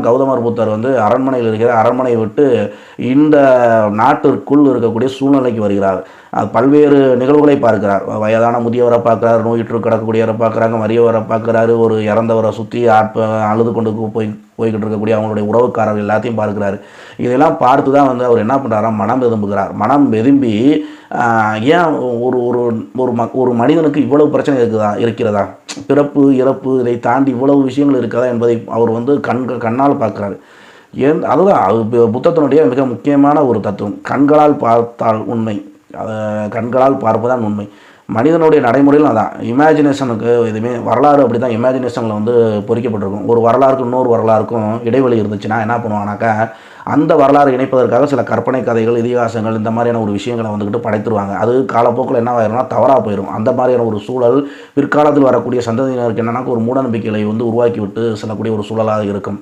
கௌதமர் புத்தர் வந்து அரண்மனையில் இருக்கிற அரண்மனையை விட்டு இந்த நாட்டிற்குள் இருக்கக்கூடிய சூழ்நிலைக்கு வருகிறார். அது பல்வேறு நிகழ்வுகளை பார்க்கிறார். வயதான முதியவரை பார்க்குறாரு, நோயுற்று கிடக்கக்கூடியவரை பார்க்குறாங்க, மரியவரை பார்க்குறாரு, ஒரு இறந்தவரை சுற்றி அழுது கொண்டு போய்கிட்டு இருக்கக்கூடிய அவங்களுடைய உறவுக்காரர்கள் எல்லாத்தையும் பார்க்குறாரு. இதெல்லாம் பார்த்து தான் வந்து அவர் என்ன பண்ணுறாரா, மனம் வெதும்புகிறார். மனம் வெதும்பி ஏன் ஒரு ஒரு ஒரு மனிதனுக்கு இவ்வளவு பிரச்சனை இருக்கிறதா, பிறப்பு இறப்பு இதை தாண்டி இவ்வளவு விஷயங்கள் இருக்கிறதா என்பதை அவர் வந்து கண்ணால் பார்க்குறாரு. அதுதான் அது புத்தத்தினுடைய மிக முக்கியமான ஒரு தத்துவம். கண்களால் பார்த்தால் உண்மை, கண்களால் பார்ப்பதான் உண்மை. மனிதனுடைய நடைமுறையில் அதான் இமேஜினேஷனுக்கு எதுவுமே வரலாறு அப்படி தான் இமேஜினேஷனில் வந்து பொறிக்கப்பட்டிருக்கும். ஒரு வரலாறுக்கும் இன்னொரு வரலாறுக்கும் இடைவெளி இருந்துச்சுன்னா என்ன பண்ணுவாங்கனாக்கா, அந்த வரலாறு இணைப்பதற்காக சில கற்பனை கதைகள், இதிகாசங்கள் இந்த மாதிரியான ஒரு விஷயங்களை வந்துக்கிட்டு படைத்துருவாங்க. அது காலப்போக்கில் என்ன ஆயிரும்னா தவறாக போயிடும். அந்த மாதிரியான ஒரு சூழல் பிற்காலத்தில் வரக்கூடிய சந்ததியினருக்கு என்னன்னா ஒரு மூட நம்பிக்கைகளை வந்து உருவாக்கி விட்டு செல்லக்கூடிய ஒரு சூழலாக இருக்கும்.